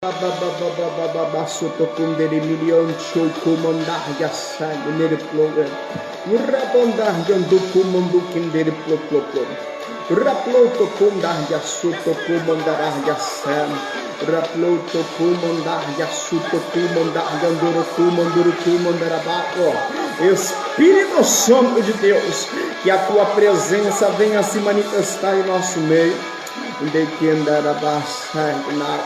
Bababababababasotokundere milion chokumandar yasag nere ploga. Urabandar yandukumandukindere ploploplom. Raploto kundar yasuto kumandar yasam. Raploto kumandar yasuto kumandar yanduru kumandarabaco. Espírito Santo de Deus, que a tua presença venha se manifestar em nosso meio. De que andará bastante na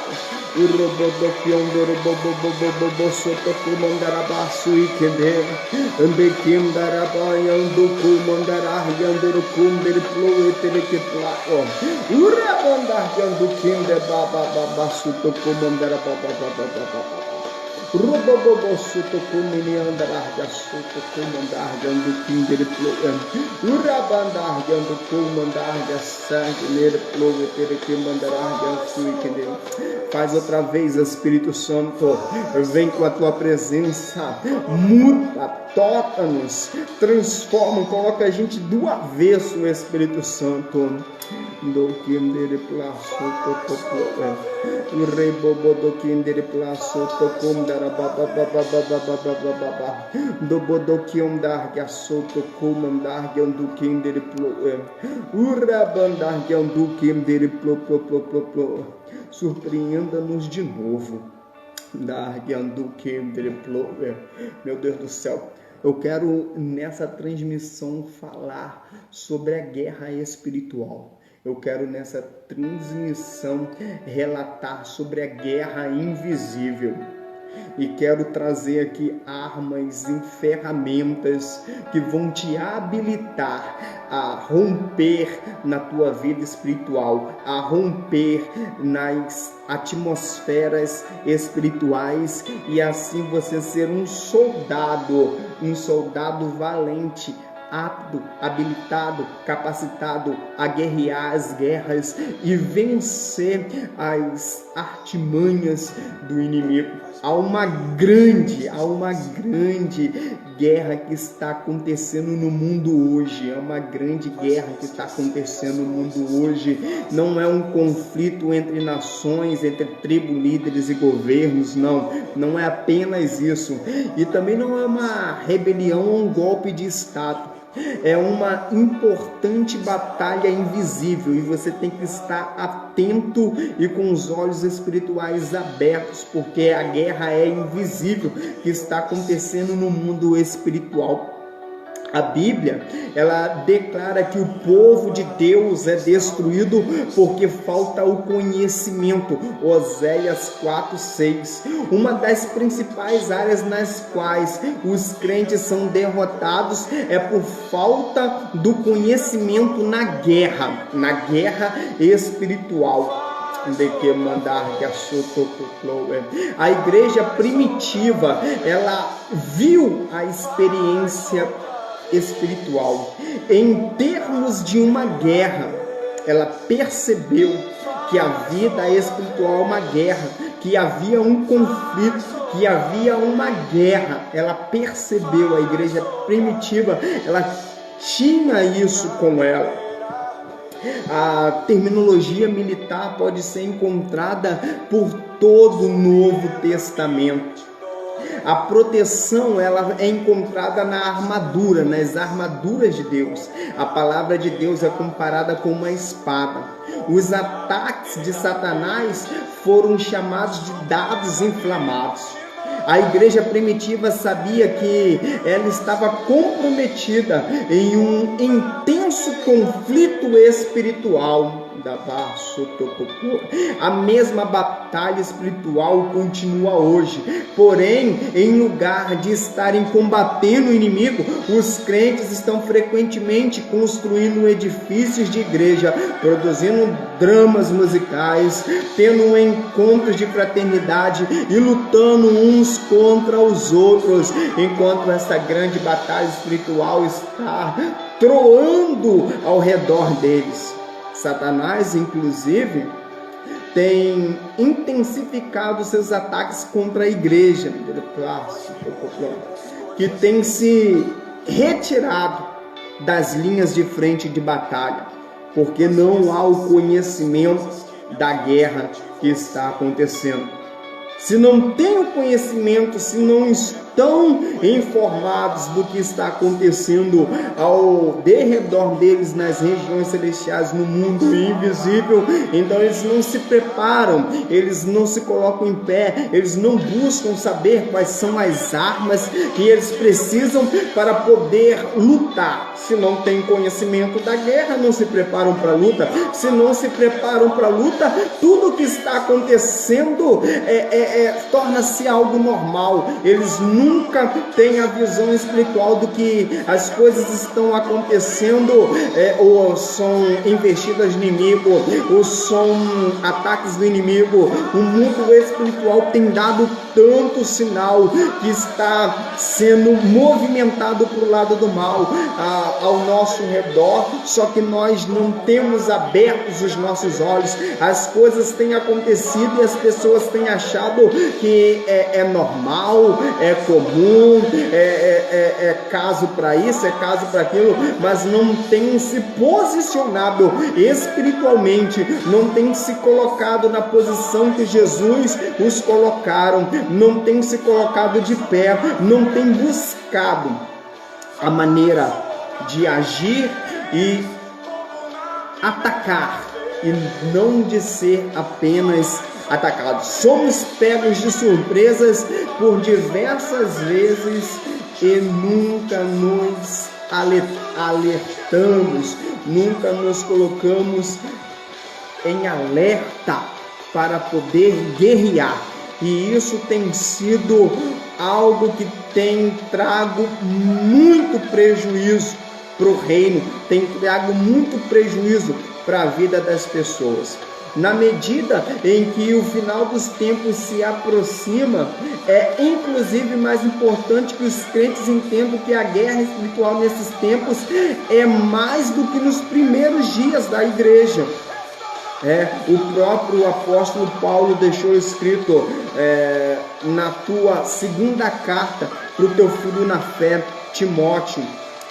Urobodo que andoro bobo soto comandara basu e que de que andará baiando comandara yandoro kumber ploetere que plao urabandar yando kinde baba soto comandara baba Robobobo soto comini andara soto comandar yando kinder ploan urabandar yando comandar sangue nele ploetere que mandará yansui que faz outra vez, Espírito Santo, vem com a tua presença, muda, toca-nos, transforma, coloca a gente do avesso, Espírito Santo. Do kindere plaço toco o rei bobo do kindere plaço toco ndara baba do bodo que andar que assoto comandar que ando kindere plo urabandar que ando kindere plo surpreenda-nos de novo. Meu Deus do céu, eu quero nessa transmissão falar sobre a guerra espiritual. Eu quero nessa transmissão relatar sobre a guerra invisível. E quero trazer aqui armas e ferramentas que vão te habilitar a romper na tua vida espiritual, a romper nas atmosferas espirituais e assim você ser um soldado valente, apto, habilitado, capacitado a guerrear as guerras e vencer as artimanhas do inimigo. Há uma grande guerra que está acontecendo no mundo hoje. É uma grande guerra que está acontecendo no mundo hoje. Não é um conflito entre nações, entre tribos, líderes e governos, não é apenas isso. E também não é uma rebelião ou um golpe de Estado. É uma importante batalha invisível e você tem que estar atento e com os olhos espirituais abertos, porque a guerra é invisível que está acontecendo no mundo espiritual. A Bíblia, ela declara que o povo de Deus é destruído porque falta o conhecimento. Oséias 4:6. Uma das principais áreas nas quais os crentes são derrotados é por falta do conhecimento na guerra espiritual. A igreja primitiva, ela viu a experiência espiritual em termos de uma guerra. Ela percebeu que a vida espiritual é uma guerra, que havia um conflito, que havia uma guerra. Ela percebeu, a igreja primitiva, ela tinha isso com ela. A terminologia militar pode ser encontrada por todo o Novo Testamento. A proteção, ela é encontrada na armadura, nas armaduras de Deus. A palavra de Deus é comparada com uma espada. Os ataques de Satanás foram chamados de dardos inflamados. A igreja primitiva sabia que ela estava comprometida em um intenso conflito espiritual. A mesma batalha espiritual continua hoje, porém, em lugar de estarem combatendo o inimigo, os crentes estão frequentemente construindo edifícios de igreja, produzindo dramas musicais, tendo encontros de fraternidade e lutando uns contra os outros, enquanto essa grande batalha espiritual está troando ao redor deles. Satanás, inclusive, tem intensificado seus ataques contra a igreja, que tem se retirado das linhas de frente de batalha, porque não há o conhecimento da guerra que está acontecendo. se não têm o conhecimento, se não estão informados do que está acontecendo ao derredor deles nas regiões celestiais, no mundo invisível, então eles não se preparam, eles não se colocam em pé, eles não buscam saber quais são as armas que eles precisam para poder lutar. Se não têm conhecimento da guerra, não se preparam para a luta. Se não se preparam para a luta, tudo que está acontecendo torna-se algo normal. Eles nunca têm a visão espiritual do que as coisas estão acontecendo, ou são investidas do inimigo, ou são ataques do inimigo. O mundo espiritual tem dado tanto sinal que está sendo movimentado para o lado do mal ao nosso redor, só que nós não temos abertos os nossos olhos. As coisas têm acontecido e as pessoas têm achado que é normal, é comum, é caso para isso, é caso para aquilo, mas não tem se posicionado espiritualmente, não tem se colocado na posição que Jesus os colocaram, não tem se colocado de pé, não tem buscado a maneira de agir e atacar, e não de ser apenas atacados. Somos pegos de surpresas por diversas vezes e nunca nos alertamos, nunca nos colocamos em alerta para poder guerrear. E isso tem sido algo que tem trago muito prejuízo para o reino, tem trago muito prejuízo para a vida das pessoas. Na medida em que o final dos tempos se aproxima, é inclusive mais importante que os crentes entendam que a guerra espiritual nesses tempos é mais do que nos primeiros dias da igreja. O próprio apóstolo Paulo deixou escrito na tua segunda carta para o teu filho na fé, Timóteo,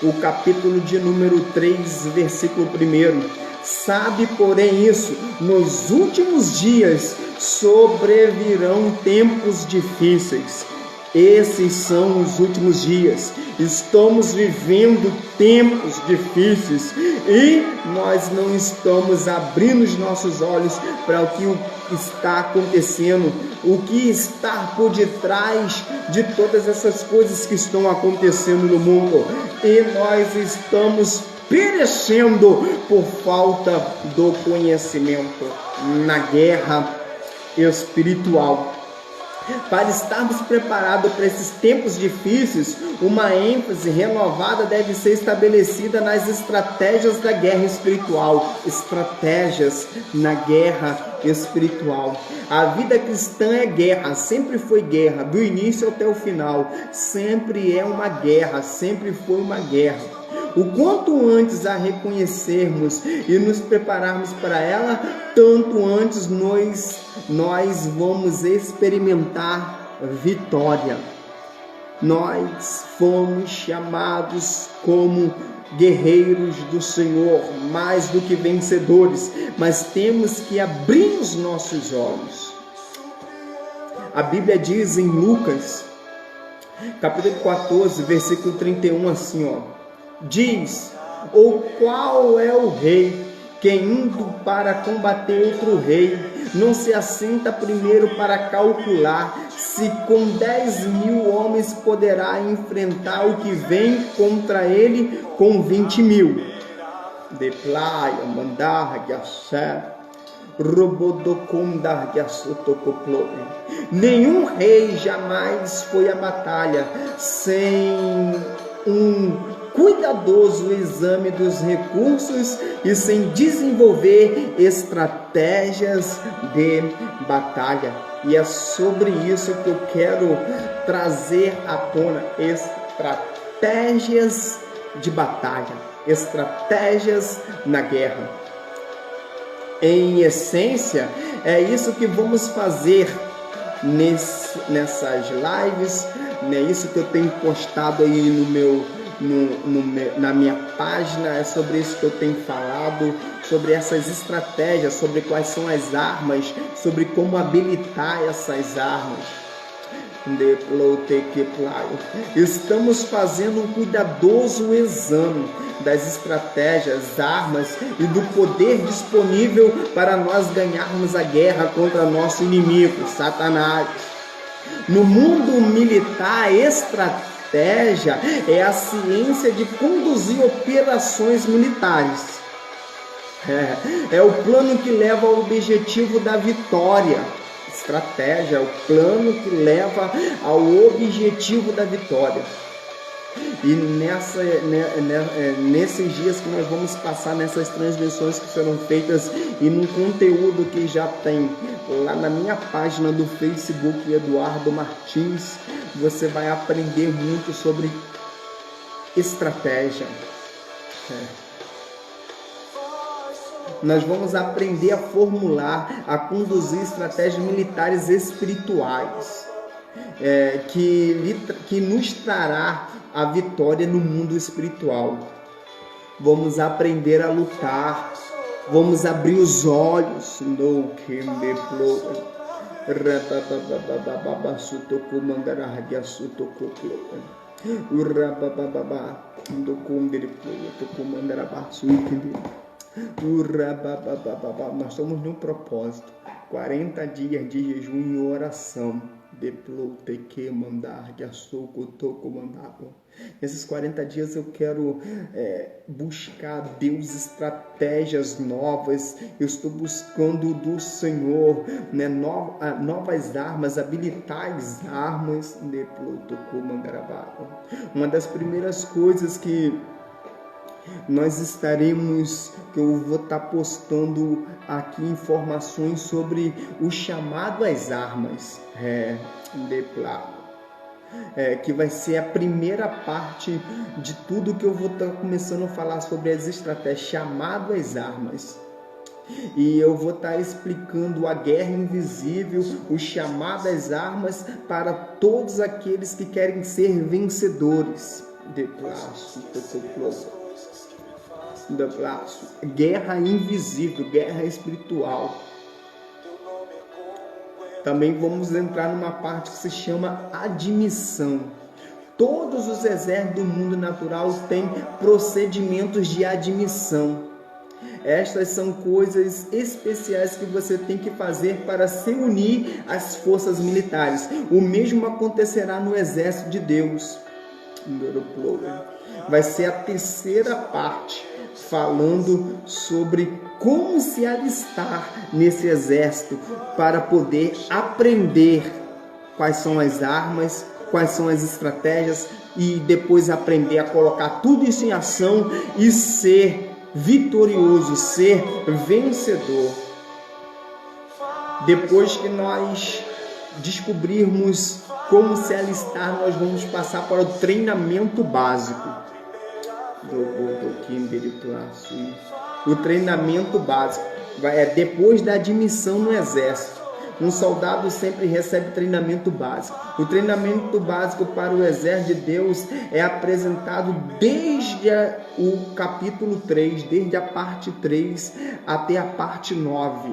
o capítulo de número 3, versículo 1. Sabe, porém, isso, nos últimos dias sobrevirão tempos difíceis. Esses são os últimos dias. Estamos vivendo tempos difíceis e nós não estamos abrindo os nossos olhos para o que está acontecendo, o que está por detrás de todas essas coisas que estão acontecendo no mundo. E nós estamos perecendo por falta do conhecimento na guerra espiritual. Para estarmos preparados para esses tempos difíceis, uma ênfase renovada deve ser estabelecida nas estratégias da guerra espiritual. Estratégias na guerra espiritual. A vida cristã é guerra, sempre foi guerra, do início até o final. Sempre é uma guerra, sempre foi uma guerra. O quanto antes a reconhecermos e nos prepararmos para ela, tanto antes nós vamos experimentar vitória. Nós fomos chamados como guerreiros do Senhor, mais do que vencedores, mas temos que abrir os nossos olhos. A Bíblia diz em Lucas, capítulo 14, versículo 31, assim, diz: ou qual é o rei que indo para combater outro rei, não se assenta primeiro para calcular se com 10.000 homens poderá enfrentar o que vem contra ele com 20.000? De playa, mandar, nenhum rei jamais foi à batalha sem um cuidadoso exame dos recursos e sem desenvolver estratégias de batalha. E é sobre isso que eu quero trazer à tona: estratégias de batalha, estratégias na guerra. Em essência, é isso que vamos fazer nessas lives, é isso que eu tenho postado aí na minha página, é sobre isso que eu tenho falado, sobre essas estratégias, sobre quais são as armas, sobre como habilitar essas armas. Estamos fazendo um cuidadoso exame das estratégias, armas e do poder disponível para nós ganharmos a guerra contra nosso inimigo, Satanás. No mundo militar, a estratégia é a ciência de conduzir operações militares. É o plano que leva ao objetivo da vitória. Estratégia é o plano que leva ao objetivo da vitória. E nesses dias que nós vamos passar, nessas transmissões que serão feitas e num conteúdo que já tem lá na minha página do Facebook, Eduardo Martins, você vai aprender muito sobre estratégia. Nós vamos aprender a formular, a conduzir estratégias militares espirituais, que nos trará a vitória no mundo espiritual. Vamos aprender a lutar, vamos abrir os olhos. Nós estamos num propósito, 40 dias de jejum e oração. Nesses 40 dias eu quero buscar Deus estratégias novas. Eu estou buscando do Senhor, né, novas armas, habilitar as armas. Uma das primeiras coisas que que eu vou estar postando aqui informações sobre o chamado às armas, que vai ser a primeira parte de tudo que eu vou estar começando a falar sobre as estratégias, chamado às armas. E eu vou estar explicando a guerra invisível, o chamado às armas para todos aqueles que querem ser vencedores. Guerra invisível, guerra espiritual. Também vamos entrar numa parte que se chama admissão. Todos os exércitos do mundo natural têm procedimentos de admissão. Estas são coisas especiais que você tem que fazer para se unir às forças militares. O mesmo acontecerá no exército de Deus. Vai ser a terceira parte, falando sobre como se alistar nesse exército para poder aprender quais são as armas, quais são as estratégias e depois aprender a colocar tudo isso em ação e ser vitorioso, ser vencedor. Depois que nós descobrirmos como se alistar, nós vamos passar para o treinamento básico. O treinamento básico é depois da admissão no exército. Um soldado sempre recebe treinamento básico. O treinamento básico para o exército de Deus é apresentado desde o capítulo 3, desde a parte 3 até a parte 9.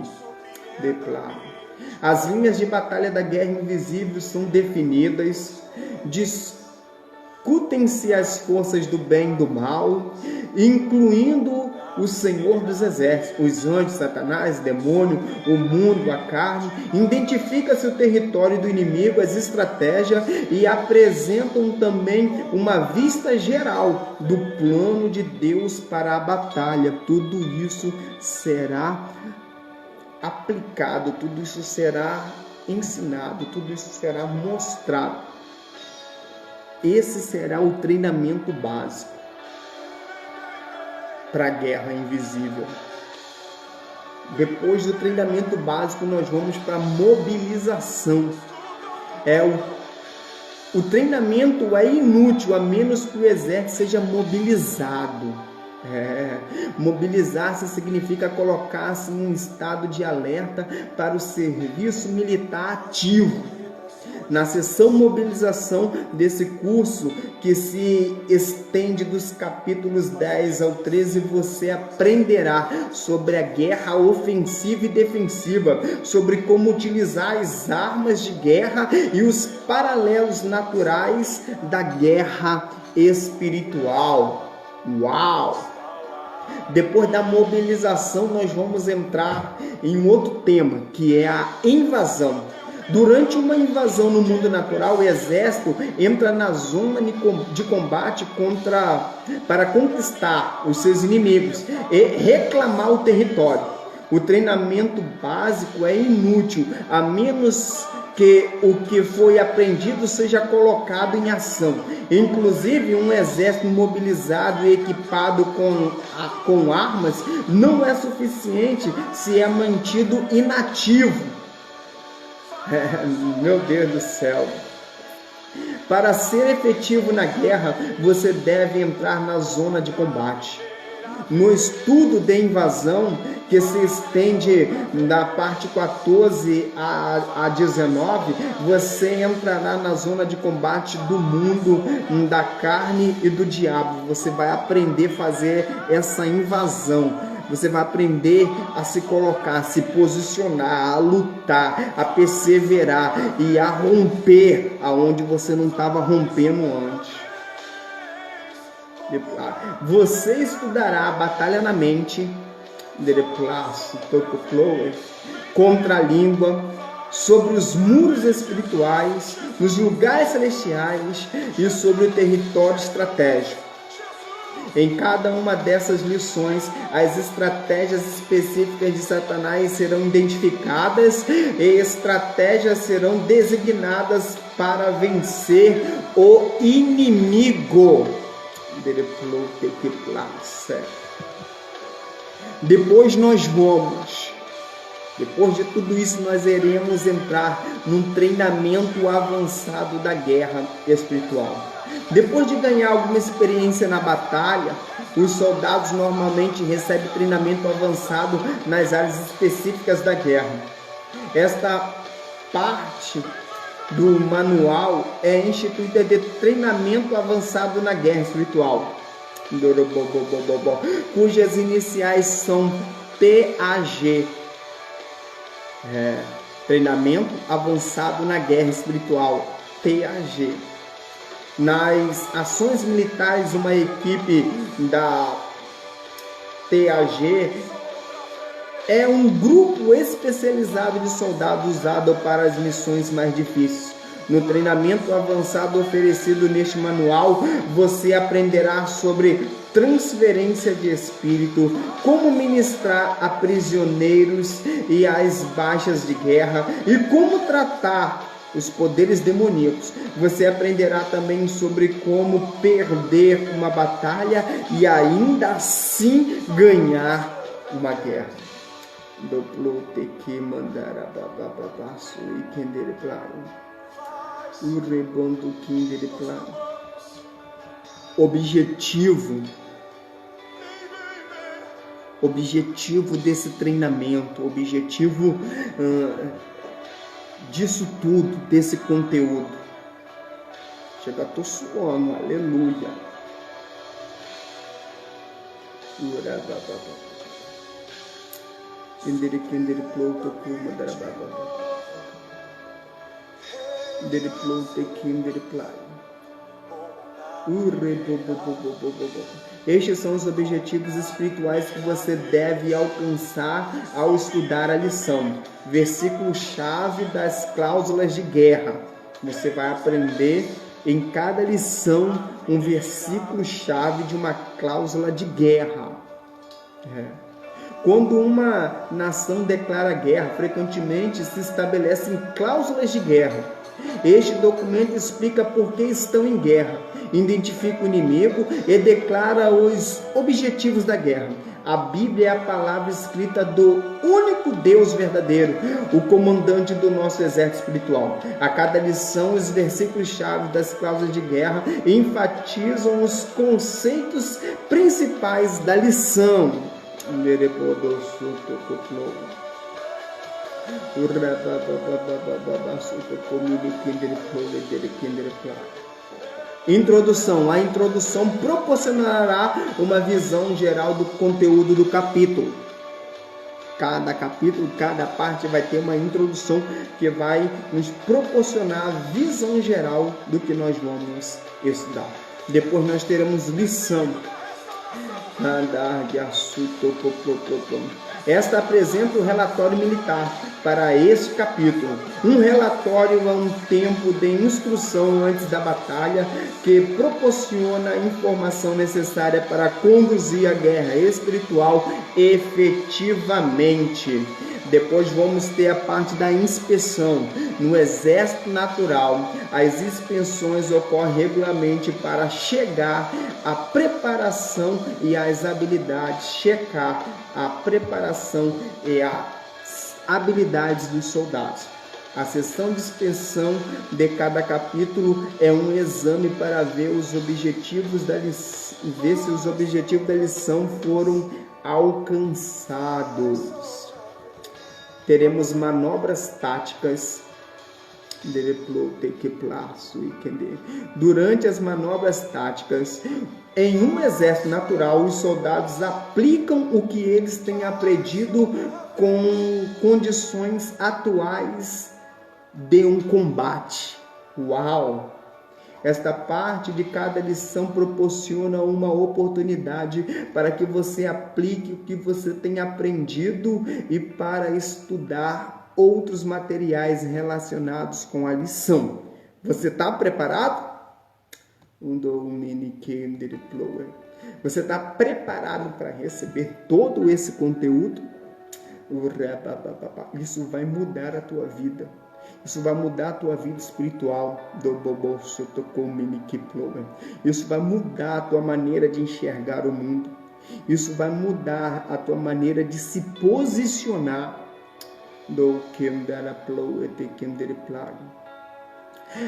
As linhas de batalha da guerra invisível são definidas, discutem-se as forças do bem e do mal, incluindo o Senhor dos Exércitos, os anjos, Satanás, demônio, o mundo, a carne. Identifica-se o território do inimigo, as estratégias e apresentam também uma vista geral do plano de Deus para a batalha. Tudo isso será aplicado, tudo isso será ensinado, tudo isso será mostrado. Esse será o treinamento básico para a guerra invisível. Depois do treinamento básico, nós vamos para a mobilização. O treinamento é inútil a menos que o exército seja mobilizado. Mobilizar-se significa colocar-se em um estado de alerta para o serviço militar ativo. na sessão mobilização desse curso, que se estende dos capítulos 10 ao 13, você aprenderá sobre a guerra ofensiva e defensiva, sobre como utilizar as armas de guerra e os paralelos naturais da guerra espiritual. Uau! Depois da mobilização, nós vamos entrar em um outro tema, que é a invasão. Durante uma invasão no mundo natural, o exército entra na zona de combate para conquistar os seus inimigos e reclamar o território. O treinamento básico é inútil, a menos que o que foi aprendido seja colocado em ação. Inclusive, um exército mobilizado e equipado com armas não é suficiente se é mantido inativo. Meu Deus do céu! Para ser efetivo na guerra, você deve entrar na zona de combate. No estudo de invasão, que se estende da parte 14 a 19, você entrará na zona de combate do mundo, da carne e do diabo. Você vai aprender a fazer essa invasão. Você vai aprender a se colocar, a se posicionar, a lutar, a perseverar e a romper aonde você não estava rompendo antes. Você estudará a batalha na mente, contra a língua, sobre os muros espirituais, nos lugares celestiais e sobre o território estratégico. Em cada uma dessas lições, as estratégias específicas de Satanás serão identificadas e estratégias serão designadas para vencer o inimigo. Depois de tudo isso, nós iremos entrar num treinamento avançado da guerra espiritual. Depois de ganhar alguma experiência na batalha, os soldados normalmente recebem treinamento avançado nas áreas específicas da guerra. Esta parte do manual é instituída de treinamento avançado na guerra espiritual, cujas iniciais são TAG. Treinamento avançado na guerra espiritual, TAG. Nas ações militares, uma equipe da TAG é um grupo especializado de soldados usado para as missões mais difíceis. No treinamento avançado oferecido neste manual, você aprenderá sobre transferência de espírito, como ministrar a prisioneiros e as baixas de guerra e como tratar os poderes demoníacos. Você aprenderá também sobre como perder uma batalha e ainda assim ganhar uma guerra. Objetivo desse treinamento, objetivo disso tudo, desse conteúdo. Chega, tô suando, aleluia. Estes são os objetivos espirituais que você deve alcançar ao estudar a lição. Versículo-chave das cláusulas de guerra. Você vai aprender em cada lição um versículo-chave de uma cláusula de guerra. Quando uma nação declara guerra, frequentemente se estabelecem cláusulas de guerra. Este documento explica por que estão em guerra, identifica o inimigo e declara os objetivos da guerra. A Bíblia é a palavra escrita do único Deus verdadeiro, o comandante do nosso exército espiritual. A cada lição, os versículos-chave das cláusulas de guerra enfatizam os conceitos principais da lição. Introdução. A introdução proporcionará uma visão geral do conteúdo do capítulo. Cada capítulo, cada parte vai ter uma introdução que vai nos proporcionar a visão geral do que nós vamos estudar. Depois nós teremos lição. Esta apresenta o relatório militar para este capítulo. Um relatório é um tempo de instrução antes da batalha que proporciona a informação necessária para conduzir a guerra espiritual efetivamente. Depois vamos ter a parte da inspeção. No exército natural, as inspeções ocorrem regularmente para chegar à preparação e às habilidades, checar a preparação e as habilidades dos soldados. A sessão de inspeção de cada capítulo é um exame para ver os objetivos ver se os objetivos da lição foram alcançados. Teremos manobras táticas. Durante as manobras táticas, em um exército natural, os soldados aplicam o que eles têm aprendido com condições atuais de um combate. Uau! Esta parte de cada lição proporciona uma oportunidade para que você aplique o que você tem aprendido e para estudar outros materiais relacionados com a lição. Você está preparado? Você está preparado para receber todo esse conteúdo? Isso vai mudar a tua vida. Isso vai mudar a tua vida espiritual. Isso vai mudar a tua maneira de enxergar o mundo. Isso vai mudar a tua maneira de se posicionar.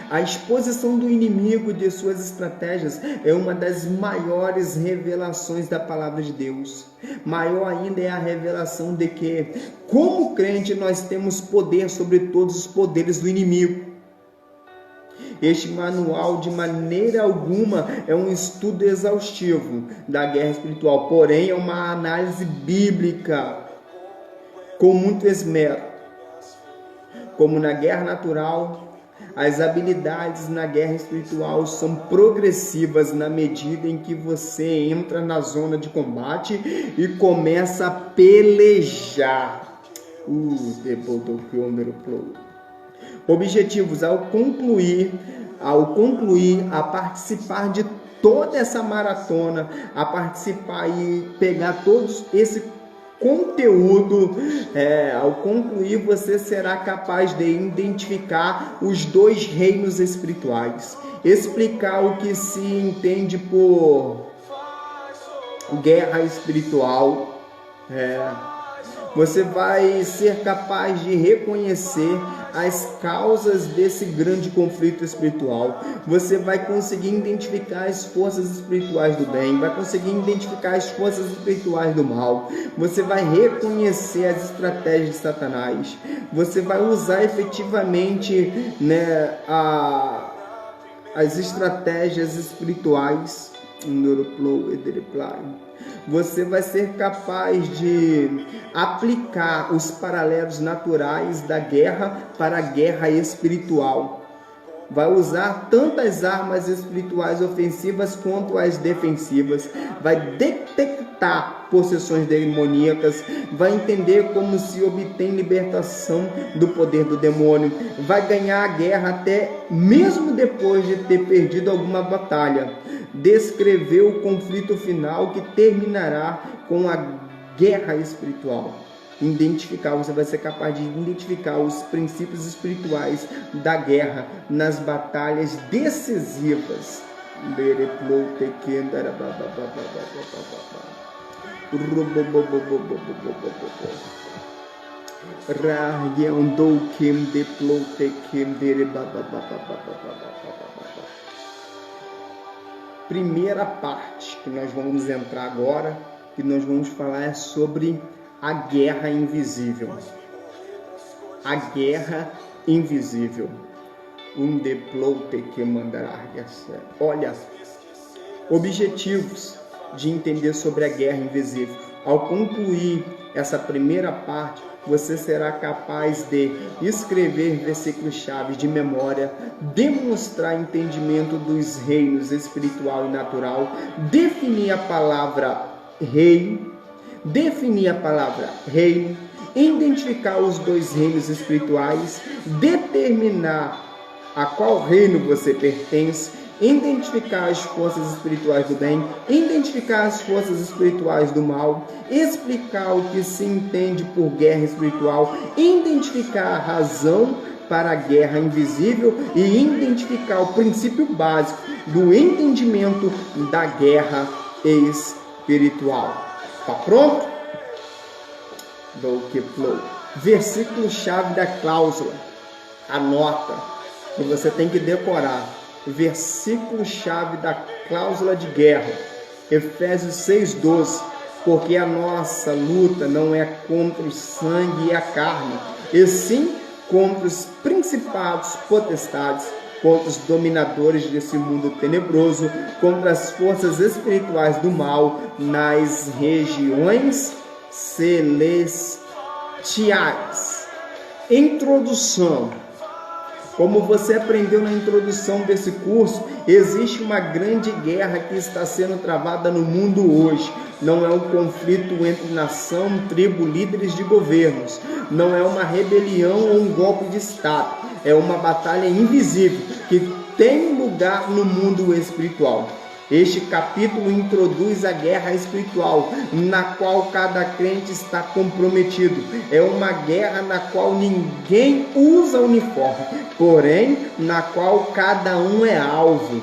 A exposição do inimigo de suas estratégias é uma das maiores revelações da palavra de Deus. Maior ainda é a revelação de que, como crente, nós temos poder sobre todos os poderes do inimigo. Este manual, de maneira alguma, é um estudo exaustivo da guerra espiritual, porém é uma análise bíblica com muito esmero. Como na guerra natural, as habilidades na guerra espiritual são progressivas na medida em que você entra na zona de combate e começa a pelejar. Objetivos: ao concluir a participar de toda essa maratona, a participar e pegar todos esse conteúdo, ao concluir você será capaz de identificar os dois reinos espirituais, explicar o que se entende por guerra espiritual. Você vai ser capaz de reconhecer as causas desse grande conflito espiritual. Você vai conseguir identificar as forças espirituais do bem, vai conseguir identificar as forças espirituais do mal. Você vai reconhecer as estratégias de Satanás. Você vai usar efetivamente, as estratégias espirituais. Você vai ser capaz de aplicar os paralelos naturais da guerra para a guerra espiritual. Vai usar tanto as armas espirituais ofensivas quanto as defensivas. Vai detectar possessões demoníacas. Vai entender como se obtém libertação do poder do demônio. Vai ganhar a guerra até mesmo depois de ter perdido alguma batalha. Descrever o conflito final que terminará com a guerra espiritual. Você vai ser capaz de identificar os princípios espirituais da guerra nas batalhas decisivas. Primeira parte que nós vamos entrar agora, que nós vamos falar é sobre a guerra invisível. a guerra invisível. Olha, objetivos de entender sobre a guerra invisível. Ao concluir essa primeira parte, você será capaz de escrever versículos-chave de memória, demonstrar entendimento dos reinos espiritual e natural, definir a palavra reino, identificar os dois reinos espirituais, determinar a qual reino você pertence, identificar as forças espirituais do bem, identificar as forças espirituais do mal, explicar o que se entende por guerra espiritual, identificar a razão para a guerra invisível e identificar o princípio básico do entendimento da guerra espiritual. Tá pronto? Versículo-chave da cláusula. Anota, que você tem que decorar. Versículo-chave da cláusula de guerra. Efésios 6:12. Porque a nossa luta não é contra o sangue e a carne, e sim contra os principados, potestades, contra os dominadores desse mundo tenebroso, contra as forças espirituais do mal nas regiões celestiais. Introdução. Como você aprendeu na introdução desse curso, existe uma grande guerra que está sendo travada no mundo hoje. Não é um conflito entre nação, tribo, líderes de governos. Não é uma rebelião ou um golpe de Estado. É uma batalha invisível que tem lugar no mundo espiritual. Este capítulo introduz a guerra espiritual, na qual cada crente está comprometido. É uma guerra na qual ninguém usa uniforme, porém na qual cada um é alvo.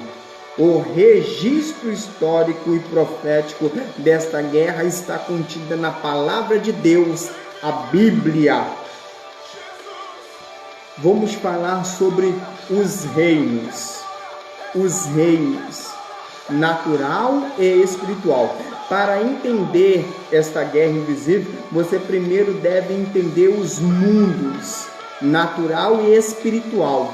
O registro histórico e profético desta guerra está contida na palavra de Deus, a Bíblia. Vamos falar sobre os reinos. Os reinos natural e espiritual. Para entender esta guerra invisível, você primeiro deve entender os mundos, natural e espiritual.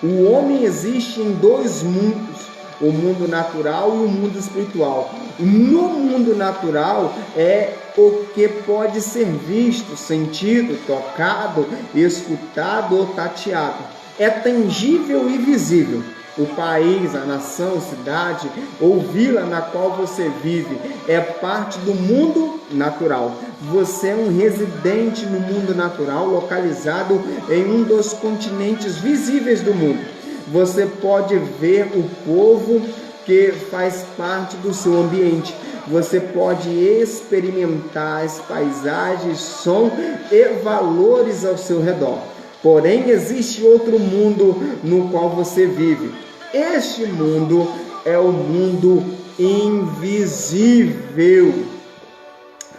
O homem existe em dois mundos, o mundo natural e o mundo espiritual. No mundo natural é o que pode ser visto, sentido, tocado, escutado ou tateado. É tangível e visível. O país, a nação, cidade ou vila na qual você vive é parte do mundo natural. Você é um residente no mundo natural, localizado em um dos continentes visíveis do mundo. Você pode ver o povo que faz parte do seu ambiente. Você pode experimentar as paisagens, som e valores ao seu redor. Porém, existe outro mundo no qual você vive. Este mundo é o mundo invisível.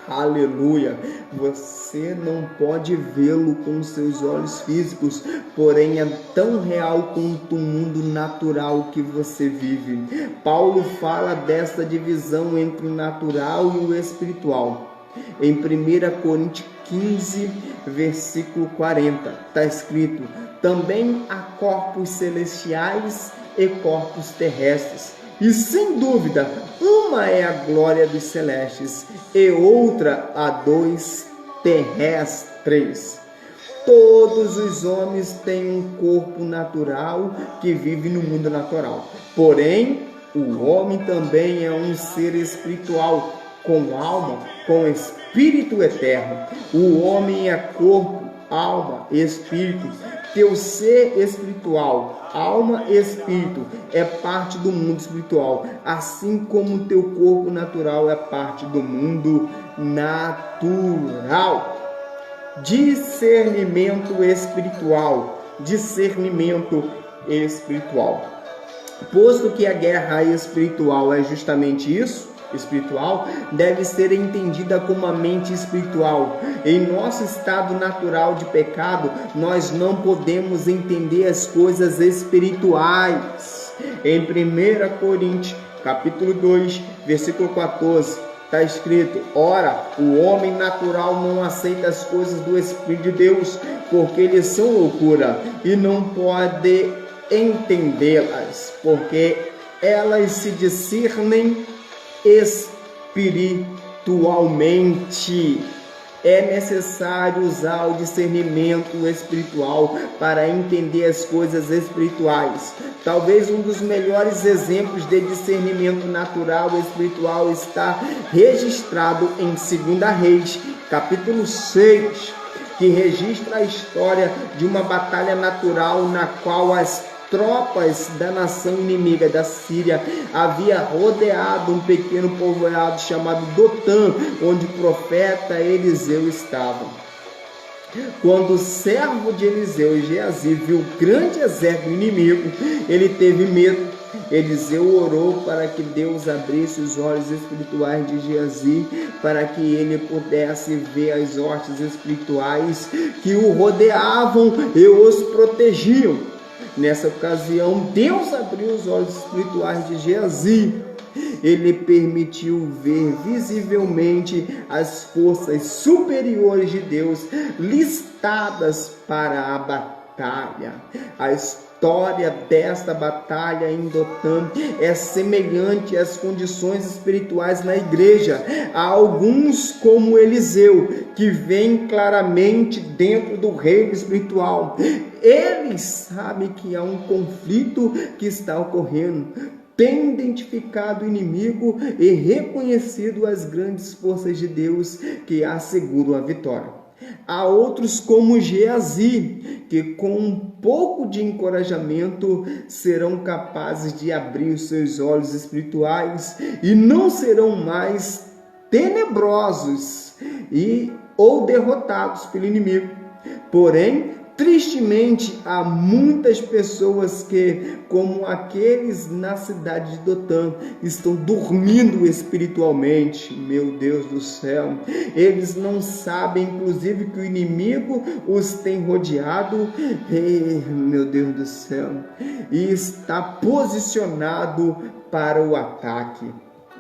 Aleluia! Você não pode vê-lo com seus olhos físicos, porém é tão real quanto o mundo natural que você vive. Paulo fala desta divisão entre o natural e o espiritual. Em 1 Coríntios 15, versículo 40, está escrito: também há corpos celestiais e corpos terrestres, e sem dúvida, uma é a glória dos celestes e outra a dos terrestres. Todos os homens têm um corpo natural que vive no mundo natural. Porém, o homem também é um ser espiritual, com alma, com espírito eterno. O homem é corpo, alma e espírito. Teu ser espiritual, alma e espírito, é parte do mundo espiritual, assim como teu corpo natural é parte do mundo natural. Discernimento espiritual. Posto que a guerra espiritual é justamente isso, espiritual, deve ser entendida como a mente espiritual. Em nosso estado natural de pecado, nós não podemos entender as coisas espirituais. Em 1 Coríntios, capítulo 2, versículo 14, Está escrito: ora, o homem natural não aceita as coisas do Espírito de Deus, porque eles são loucura, e não pode entendê-las, porque elas se discernem espiritualmente. É necessário usar o discernimento espiritual para entender as coisas espirituais. Talvez um dos melhores exemplos de discernimento natural e espiritual está registrado em 2 Reis, capítulo 6, que registra a história de uma batalha natural na qual as tropas da nação inimiga da Síria havia rodeado um pequeno povoado chamado Dotã, onde o profeta Eliseu estava. Quando o servo de Eliseu, Geazi, viu o grande exército inimigo, ele teve medo. Eliseu orou para que Deus abrisse os olhos espirituais de Geazi, para que ele pudesse ver as hostes espirituais que o rodeavam e os protegiam. Nessa ocasião, Deus abriu os olhos espirituais de Geazi. Ele permitiu ver visivelmente as forças superiores de Deus listadas para a batalha. A história desta batalha em Dotã é semelhante às condições espirituais na igreja. Há alguns, como Eliseu, que veem claramente dentro do reino espiritual. Eles sabem que há um conflito que está ocorrendo, têm identificado o inimigo e reconhecido as grandes forças de Deus que asseguram a vitória. Há outros como Geazi, que com um pouco de encorajamento serão capazes de abrir os seus olhos espirituais e não serão mais tenebrosos ou derrotados pelo inimigo. Porém, tristemente, há muitas pessoas que, como aqueles na cidade de Dotã, estão dormindo espiritualmente. Meu Deus do céu! Eles não sabem, inclusive, que o inimigo os tem rodeado. Meu Deus do céu! E está posicionado para o ataque.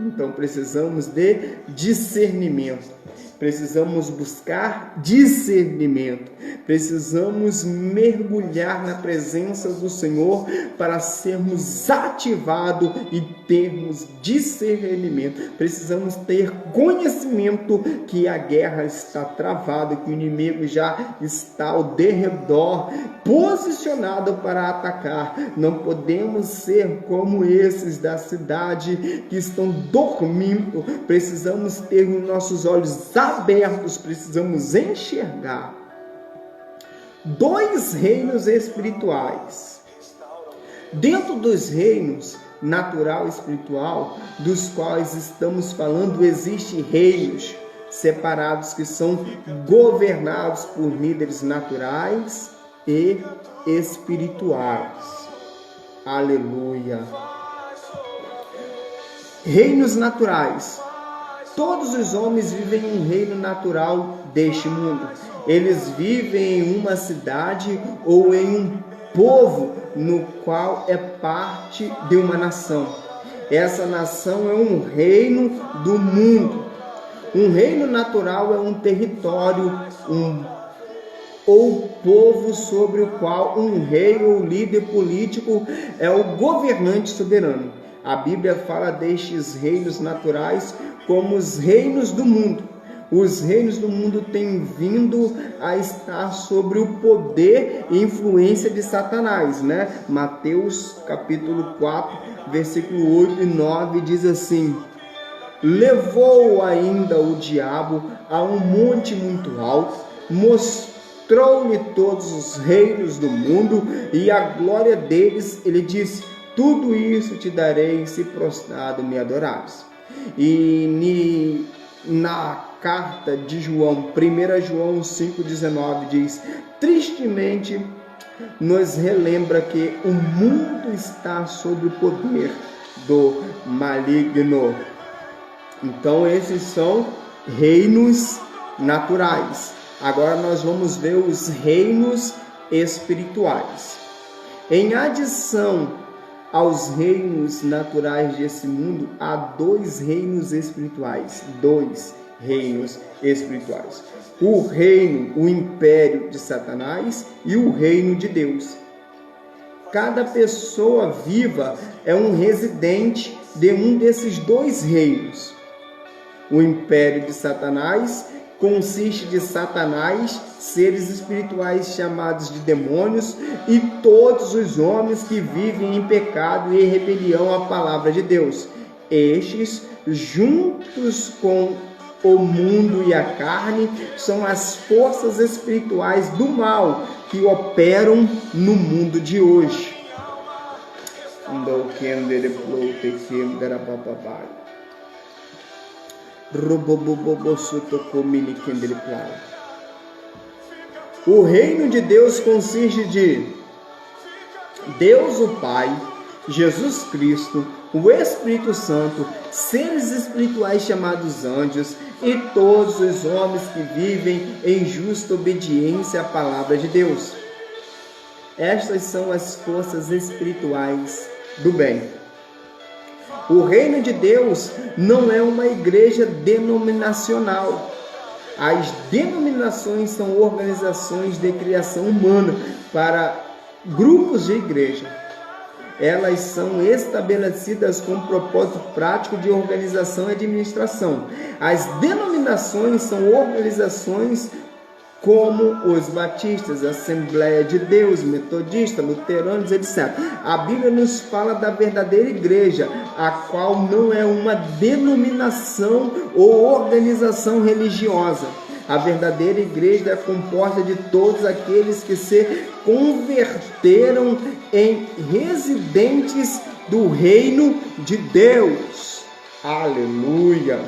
Então, precisamos de discernimento. Precisamos buscar discernimento. Precisamos mergulhar na presença do Senhor para sermos ativados e termos discernimento. Precisamos ter conhecimento que a guerra está travada, que o inimigo já está ao derredor, posicionado para atacar. Não podemos ser como esses da cidade que estão dormindo. Precisamos ter os nossos olhos abertos, precisamos enxergar dois reinos espirituais. Dentro dos reinos natural e espiritual, dos quais estamos falando, existem reinos separados que são governados por líderes naturais e espirituais. Aleluia! Reinos naturais. Todos os homens vivem em um reino natural deste mundo. Eles vivem em uma cidade ou em um povo no qual é parte de uma nação. Essa nação é um reino do mundo. Um reino natural é um território ou povo sobre o qual um rei ou líder político é o governante soberano. A Bíblia fala destes reinos naturais como os reinos do mundo. Os reinos do mundo têm vindo a estar sobre o poder e influência de Satanás, né? Mateus capítulo 4, versículo 8 e 9 diz assim: levou ainda o diabo a um monte muito alto, mostrou-lhe todos os reinos do mundo e a glória deles. Ele disse: tudo isso te darei se prostrado me adorares. E na carta de João, 1 João 5,19 diz: tristemente nos relembra que o mundo está sob o poder do maligno. Então esses são reinos naturais. Agora nós vamos ver os reinos espirituais. Em adição aos reinos naturais desse mundo, há dois reinos espirituais. Dois reinos espirituais. O reino, o império de Satanás e o reino de Deus. Cada pessoa viva é um residente de um desses dois reinos. O império de Satanás consiste de Satanás, seres espirituais chamados de demônios, e todos os homens que vivem em pecado e rebelião à palavra de Deus. Estes, juntos com o mundo e a carne, são as forças espirituais do mal que operam no mundo de hoje. O reino de Deus consiste de Deus o Pai, Jesus Cristo, o Espírito Santo, seres espirituais chamados anjos e todos os homens que vivem em justa obediência à palavra de Deus. Estas são as forças espirituais do bem. O reino de Deus não é uma igreja denominacional. As denominações são organizações de criação humana para grupos de igreja. Elas são estabelecidas com propósito prático de organização e administração. As denominações são organizações como os batistas, Assembleia de Deus, Metodistas, Luteranos, etc. A Bíblia nos fala da verdadeira igreja, a qual não é uma denominação ou organização religiosa. A verdadeira igreja é composta de todos aqueles que se converteram em residentes do reino de Deus. Aleluia!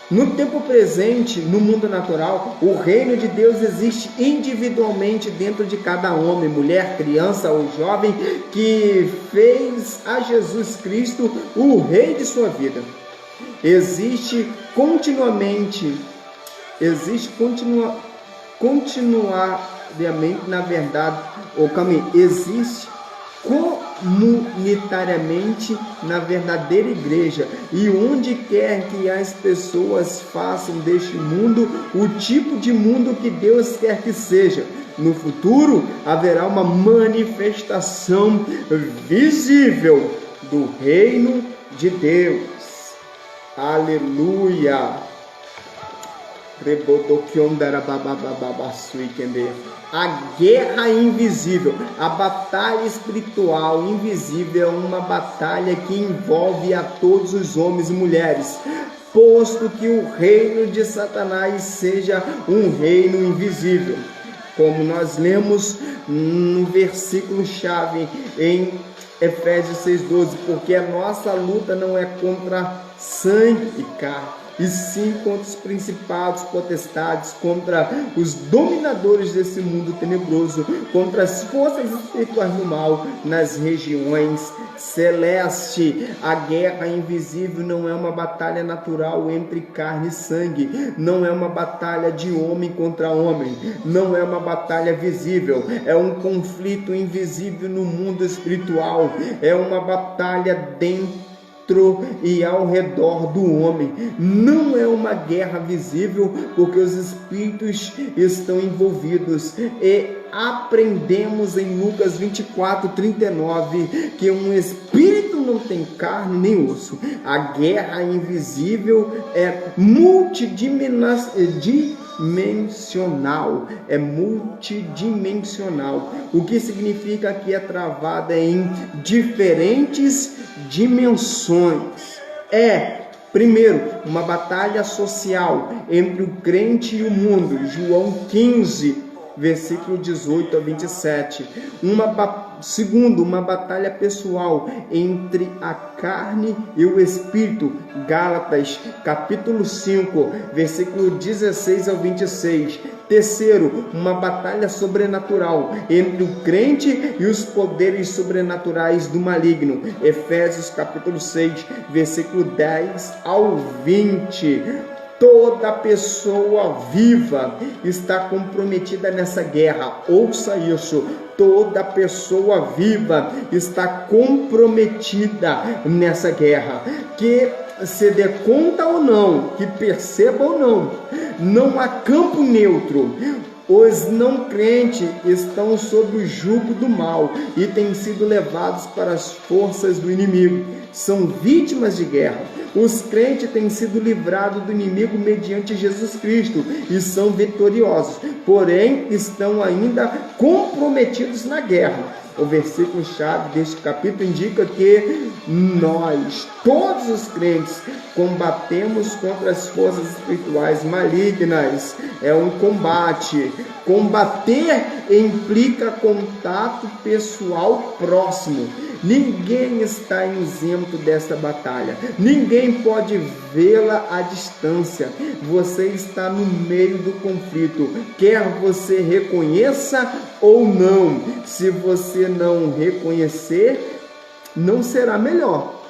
No tempo presente, no mundo natural, o reino de Deus existe individualmente dentro de cada homem, mulher, criança ou jovem que fez a Jesus Cristo o rei de sua vida. Existe continuamente, na verdade, o caminho existe comunitariamente na verdadeira igreja, e onde quer que as pessoas façam deste mundo o tipo de mundo que Deus quer que seja. No futuro haverá uma manifestação visível do reino de Deus. Aleluia! A guerra invisível, a batalha espiritual invisível é uma batalha que envolve a todos os homens e mulheres, posto que o reino de Satanás seja um reino invisível. Como nós lemos no versículo chave em Efésios 6,12, porque a nossa luta não é contra sangue e carne, e sim contra os principados, potestades, contra os dominadores desse mundo tenebroso, contra as forças espirituais do mal nas regiões celestes. A guerra invisível não é uma batalha natural entre carne e sangue, não é uma batalha de homem contra homem, não é uma batalha visível, é um conflito invisível no mundo espiritual, é uma batalha dentro e ao redor do homem. Não é uma guerra visível, porque os espíritos estão envolvidos. E aprendemos em Lucas 24:39 que um espírito não tem carne nem osso. A guerra invisível é multidimensional, o que significa que é travada em diferentes dimensões. Primeiro, uma batalha social entre o crente e o mundo, João 15, versículo 18 a 27. Segundo, uma batalha pessoal entre a carne e o espírito, Gálatas, capítulo 5, versículo 16 ao 26. Terceiro, uma batalha sobrenatural entre o crente e os poderes sobrenaturais do maligno, Efésios, capítulo 6, versículo 10 ao 20. Toda pessoa viva está comprometida nessa guerra. Ouça isso. Toda pessoa viva está comprometida nessa guerra. Que se dê conta ou não, que perceba ou não, não há campo neutro. Os não crentes estão sob o jugo do mal e têm sido levados para as forças do inimigo. São vítimas de guerra. Os crentes têm sido livrados do inimigo mediante Jesus Cristo e são vitoriosos, porém estão ainda comprometidos na guerra. O versículo-chave deste capítulo indica que nós, todos os crentes, combatemos contra as forças espirituais malignas. É um combate. Combater implica contato pessoal próximo. Ninguém está isento desta batalha. Ninguém pode vê-la à distância. Você está no meio do conflito, quer você reconheça ou não. Se você não reconhecer, não será melhor.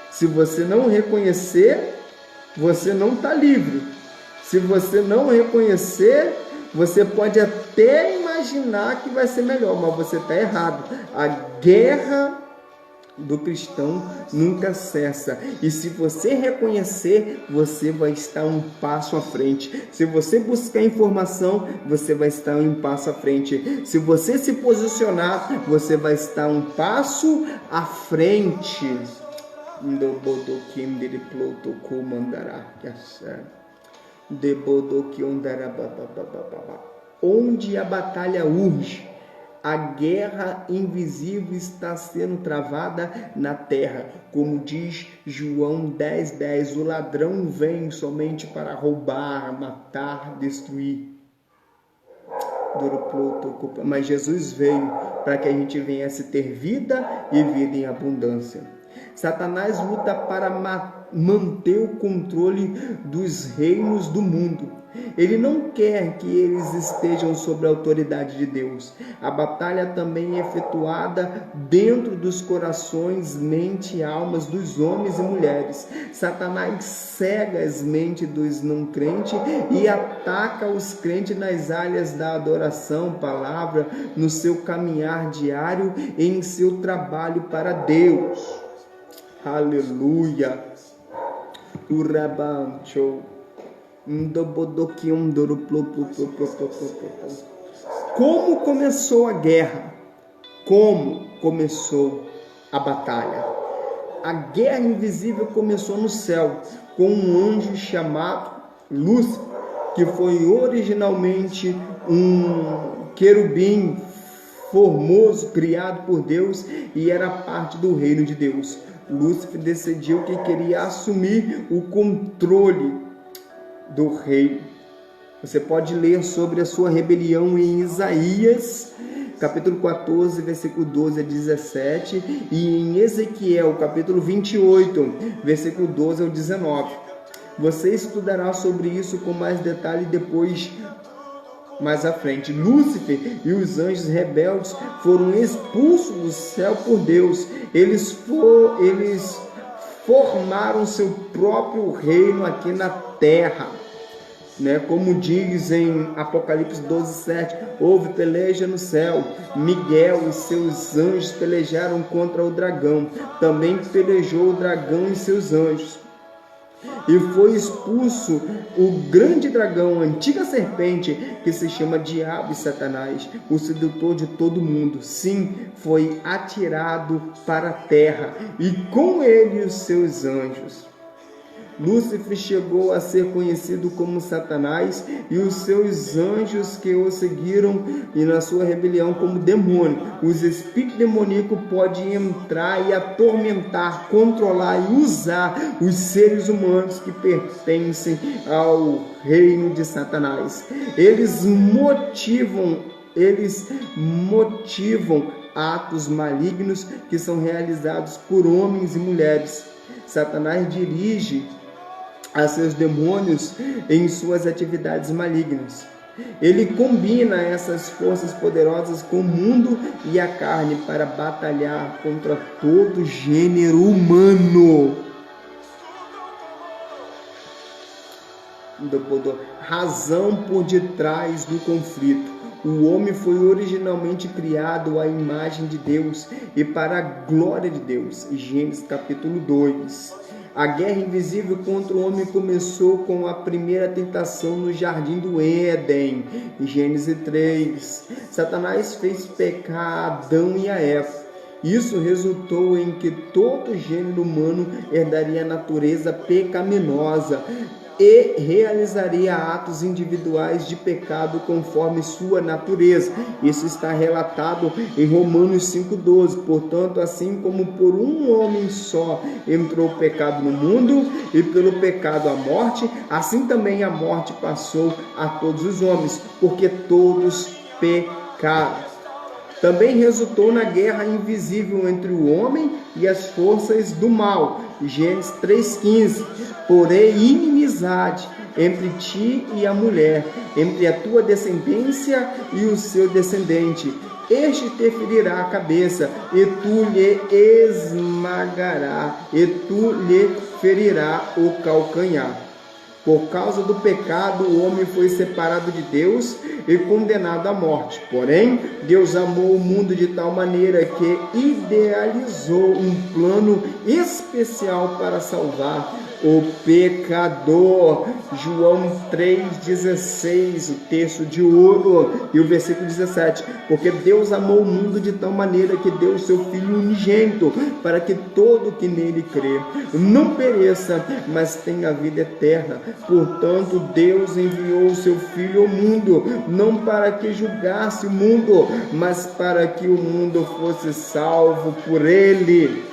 Se você não reconhecer, você não está livre. Se você não reconhecer, você pode até imaginar que vai ser melhor, mas você está errado. A guerra do cristão nunca cessa. E se você reconhecer, você vai estar um passo à frente. Se você buscar informação, você vai estar um passo à frente. Se você se posicionar, você vai estar um passo à frente. Onde a batalha urge, a guerra invisível está sendo travada na terra. Como diz João 10:10, o ladrão vem somente para roubar, matar, destruir. Mas Jesus veio para que a gente viesse ter vida e vida em abundância. Satanás luta para manter o controle dos reinos do mundo. Ele não quer que eles estejam sob a autoridade de Deus. A batalha também é efetuada dentro dos corações, mente e almas dos homens e mulheres. Satanás cega as mentes dos não crentes e ataca os crentes nas áreas da adoração, palavra, no seu caminhar diário e em seu trabalho para Deus. Aleluia. Como começou a guerra? Como começou a batalha? A guerra invisível começou no céu, com um anjo chamado Lúcifer, que foi originalmente um querubim formoso, criado por Deus, e era parte do reino de Deus. Lúcifer decidiu que queria assumir o controle do reino. Você pode ler sobre a sua rebelião em Isaías, capítulo 14, versículo 12 a 17, e em Ezequiel, capítulo 28, versículo 12 ao 19. Você estudará sobre isso com mais detalhe depois, mais à frente. Lúcifer e os anjos rebeldes foram expulsos do céu por Deus. Eles formaram seu próprio reino aqui na terra, como diz em Apocalipse 12:7, houve peleja no céu, Miguel e seus anjos pelejaram contra o dragão, também pelejou o dragão e seus anjos, e foi expulso o grande dragão, a antiga serpente, que se chama Diabo e Satanás, o sedutor de todo mundo. Sim, foi atirado para a terra, e com ele os seus anjos. Lúcifer chegou a ser conhecido como Satanás e os seus anjos que o seguiram e na sua rebelião como demônio. Os espíritos demoníacos podem entrar e atormentar, controlar e usar os seres humanos que pertencem ao reino de Satanás. Eles motivam atos malignos que são realizados por homens e mulheres. Satanás dirige a seus demônios em suas atividades malignas. Ele combina essas forças poderosas com o mundo e a carne para batalhar contra todo o gênero humano. Razão por detrás do conflito. O homem foi originalmente criado à imagem de Deus e para a glória de Deus. Gênesis capítulo 2. A guerra invisível contra o homem começou com a primeira tentação no jardim do Éden. Gênesis 3. Satanás fez pecar Adão e a Eva. Isso resultou em que todo o gênero humano herdaria a natureza pecaminosa e realizaria atos individuais de pecado conforme sua natureza. Isso está relatado em Romanos 5,12. Portanto, assim como por um homem só entrou o pecado no mundo, e pelo pecado a morte, assim também a morte passou a todos os homens, porque todos pecaram. Também resultou na guerra invisível entre o homem e as forças do mal. Gênesis 3,15. Porém, inimizade entre ti e a mulher, entre a tua descendência e o seu descendente. Este te ferirá a cabeça, e tu lhe esmagará, e tu lhe ferirá o calcanhar. Por causa do pecado, o homem foi separado de Deus e condenado à morte. Porém, Deus amou o mundo de tal maneira que idealizou um plano especial para salvar o pecador. João 3,16, o texto de ouro, e o versículo 17. Porque Deus amou o mundo de tal maneira que deu o seu Filho unigênito, para que todo que nele crê não pereça, mas tenha a vida eterna. Portanto, Deus enviou o seu Filho ao mundo, não para que julgasse o mundo, mas para que o mundo fosse salvo por ele.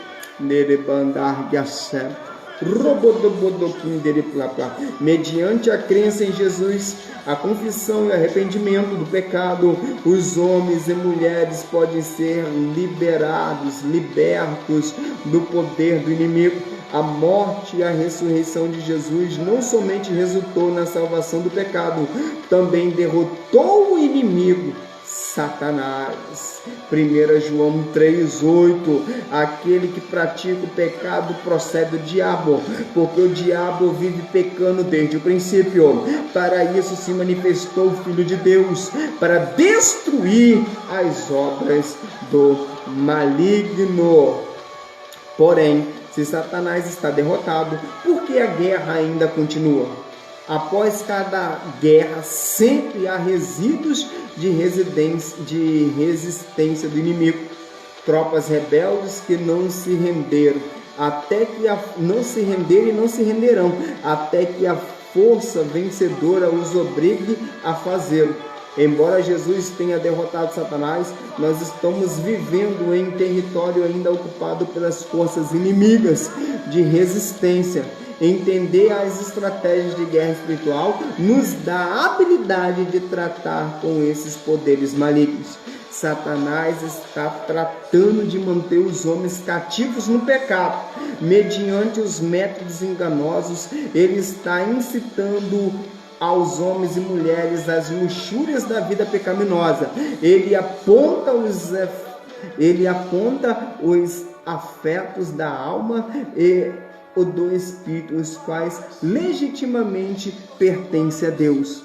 Mediante a crença em Jesus, a confissão e arrependimento do pecado, os homens e mulheres podem ser libertos do poder do inimigo. A morte e a ressurreição de Jesus não somente resultou na salvação do pecado, também derrotou o inimigo, Satanás. 1 João 3,8. Aquele que pratica o pecado procede do diabo, porque o diabo vive pecando desde o princípio. Para isso se manifestou o Filho de Deus, para destruir as obras do maligno. Porém, se Satanás está derrotado, por que a guerra ainda continua? Após cada guerra, sempre há resíduos de resistência do inimigo. Tropas rebeldes que não se renderam, não se renderão, até que a força vencedora os obrigue a fazê-lo. Embora Jesus tenha derrotado Satanás, nós estamos vivendo em território ainda ocupado pelas forças inimigas de resistência. Entender as estratégias de guerra espiritual nos dá a habilidade de tratar com esses poderes malignos. Satanás está tratando de manter os homens cativos no pecado. Mediante os métodos enganosos, ele está incitando aos homens e mulheres as luxúrias da vida pecaminosa. Ele aponta os afetos da alma e o do espírito, os quais legitimamente pertencem a Deus.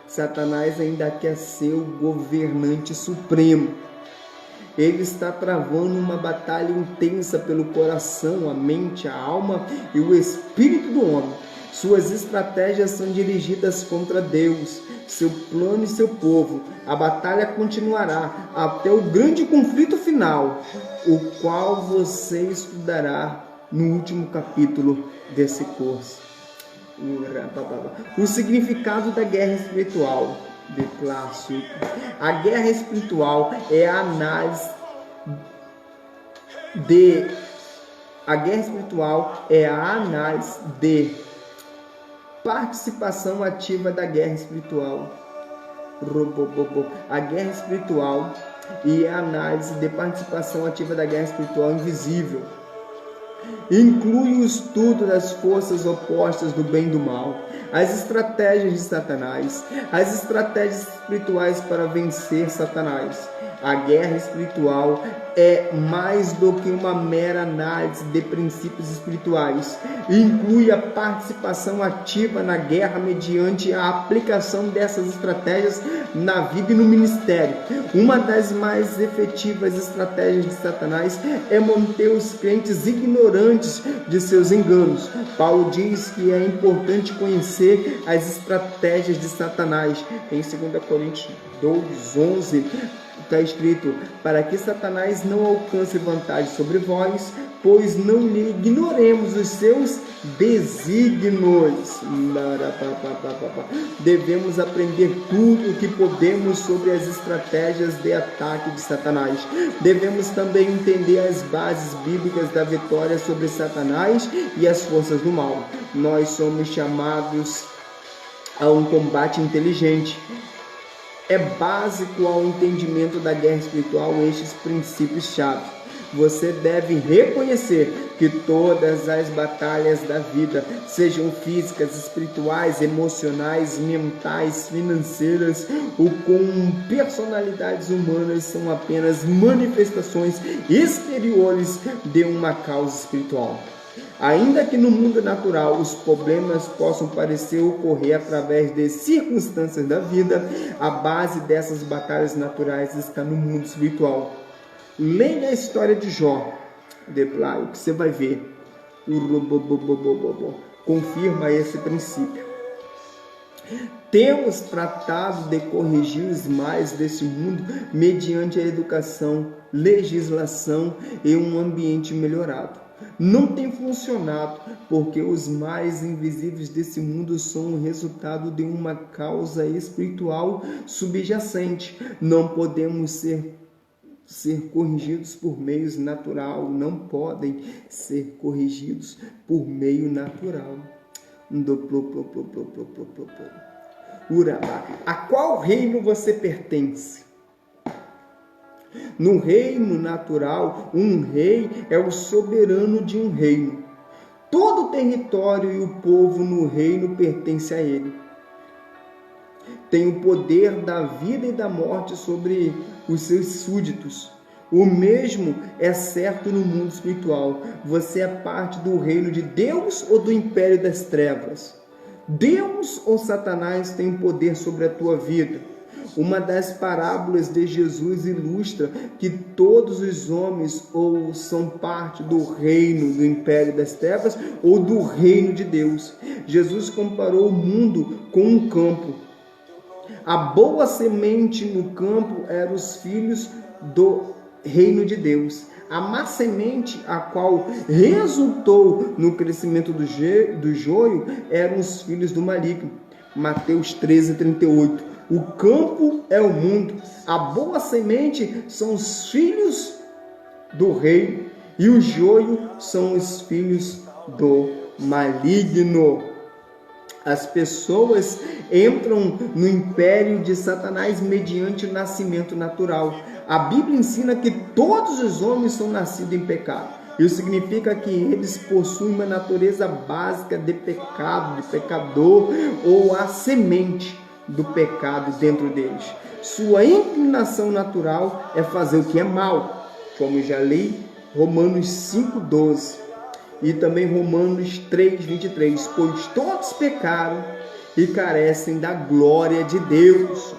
Satanás ainda quer ser o governante supremo. Ele está travando uma batalha intensa pelo coração, a mente, a alma e o espírito do homem. Suas estratégias são dirigidas contra Deus, seu plano e seu povo. A batalha continuará até o grande conflito final, o qual você estudará no último capítulo desse curso. O significado da guerra espiritual. A guerra espiritual é a análise de participação ativa da guerra espiritual. A guerra espiritual e a análise de participação ativa da guerra espiritual invisível. Inclui o estudo das forças opostas do bem e do mal, as estratégias de Satanás, as estratégias espirituais para vencer Satanás, A guerra espiritual é mais do que uma mera análise de princípios espirituais. Inclui a participação ativa na guerra mediante a aplicação dessas estratégias na vida e no ministério. Uma das mais efetivas estratégias de Satanás é manter os crentes ignorantes de seus enganos. Paulo diz que é importante conhecer as estratégias de Satanás. Em 2 Coríntios 2:11 está escrito: para que Satanás não alcance vantagem sobre vós, pois não lhe ignoremos os seus desígnios. Devemos aprender tudo o que podemos sobre as estratégias de ataque de Satanás. Devemos também entender as bases bíblicas da vitória sobre Satanás e as forças do mal. Nós somos chamados a um combate inteligente. É básico ao entendimento da guerra espiritual estes princípios-chave. Você deve reconhecer que todas as batalhas da vida, sejam físicas, espirituais, emocionais, mentais, financeiras ou com personalidades humanas, são apenas manifestações exteriores de uma causa espiritual. Ainda que no mundo natural os problemas possam parecer ocorrer através de circunstâncias da vida, a base dessas batalhas naturais está no mundo espiritual. Leia a história de Jó, o que você vai ver. Confirma esse princípio. Temos tratado de corrigir os males desse mundo mediante a educação, legislação e um ambiente melhorado. Não tem funcionado, porque os males invisíveis desse mundo são o resultado de uma causa espiritual subjacente. Não podemos ser corrigidos por meios natural, não podem ser corrigidos por meio natural. A qual reino você pertence? No reino natural, um rei é o soberano de um reino. Todo o território e o povo no reino pertence a ele. Tem o poder da vida e da morte sobre os seus súditos. O mesmo é certo no mundo espiritual. Você é parte do reino de Deus ou do império das trevas? Deus ou Satanás tem poder sobre a tua vida? Uma das parábolas de Jesus ilustra que todos os homens ou são parte do reino do império das trevas ou do reino de Deus. Jesus comparou o mundo com um campo. A boa semente no campo eram os filhos do reino de Deus. A má semente, a qual resultou no crescimento do joio, eram os filhos do maligno. Mateus 13:38. O campo é o mundo. A boa semente são os filhos do rei e o joio são os filhos do maligno. As pessoas entram no império de Satanás mediante o nascimento natural. A Bíblia ensina que todos os homens são nascidos em pecado. Isso significa que eles possuem uma natureza básica de pecado, de pecador, ou a semente do pecado dentro deles. Sua inclinação natural é fazer o que é mal, como já li Romanos 5:12 e também Romanos 3:23, pois todos pecaram e carecem da glória de Deus.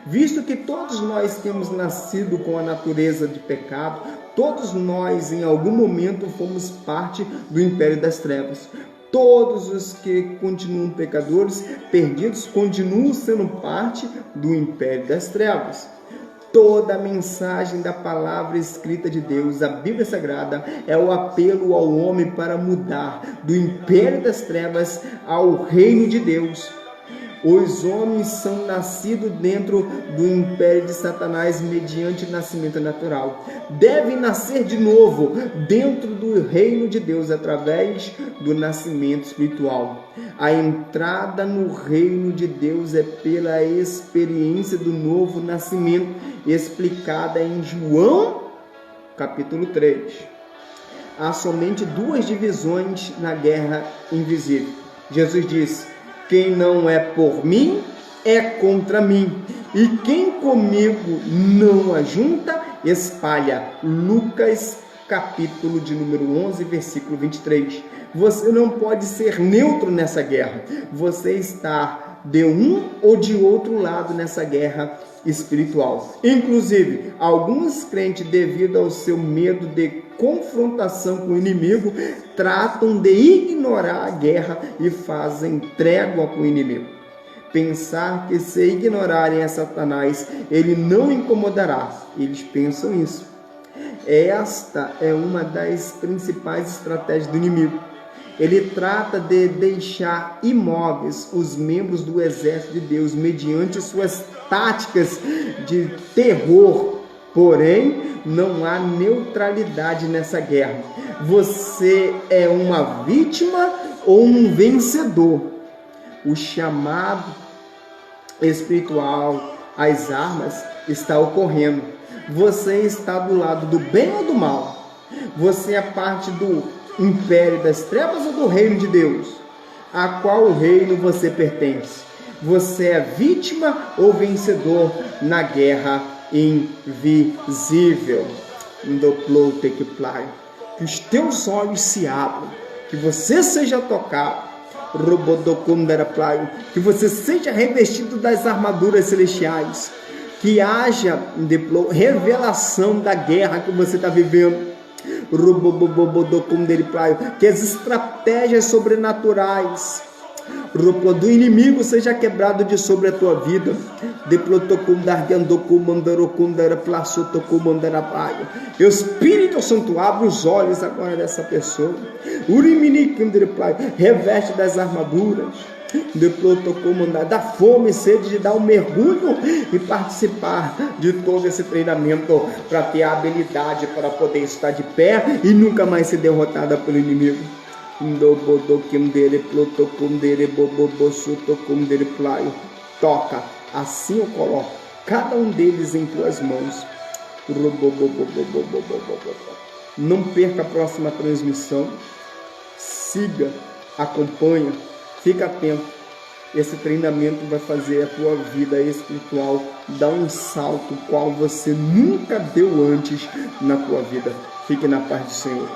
Visto que todos nós temos nascido com a natureza de pecado, todos nós em algum momento fomos parte do império das trevas. Todos os que continuam pecadores, perdidos, continuam sendo parte do império das trevas. Toda a mensagem da palavra escrita de Deus, a Bíblia Sagrada, é o apelo ao homem para mudar do império das trevas ao reino de Deus. Os homens são nascidos dentro do império de Satanás mediante o nascimento natural. Devem nascer de novo dentro do reino de Deus através do nascimento espiritual. A entrada no reino de Deus é pela experiência do novo nascimento, explicada em João capítulo 3. Há somente duas divisões na guerra invisível. Jesus disse: quem não é por mim, é contra mim. E quem comigo não ajunta, espalha. Lucas capítulo de número 11, versículo 23. Você não pode ser neutro nessa guerra. Você está de um ou de outro lado nessa guerra espiritual. Inclusive, alguns crentes, devido ao seu medo de confrontação com o inimigo, tratam de ignorar a guerra e fazem trégua com o inimigo. Pensar que se ignorarem a Satanás, ele não incomodará. Eles pensam isso. Esta é uma das principais estratégias do inimigo. Ele trata de deixar imóveis os membros do exército de Deus mediante suas táticas de terror. Porém, não há neutralidade nessa guerra. Você é uma vítima ou um vencedor. O chamado espiritual, as armas, está ocorrendo. Você está do lado do bem ou do mal? Você é parte do império das trevas ou do reino de Deus? A qual reino você pertence? Você é vítima ou vencedor na guerra invisível? Que os teus olhos se abram, que você seja tocado, que você seja revestido das armaduras celestiais, que haja revelação da guerra que você está vivendo, que as estratégias sobrenaturais do inimigo seja quebrado de sobre a tua vida. Espírito Santo, abre os olhos agora dessa pessoa. Reveste das armaduras. Da fome e sede de dar um mergulho e participar de todo esse treinamento para ter a habilidade para poder estar de pé e nunca mais ser derrotada pelo inimigo. Toca, assim eu coloco cada um deles em tuas mãos. Não perca a próxima transmissão. Siga, acompanha, fica atento. Esse treinamento vai fazer a tua vida espiritual dar um salto qual você nunca deu antes na tua vida. Fique na paz do Senhor.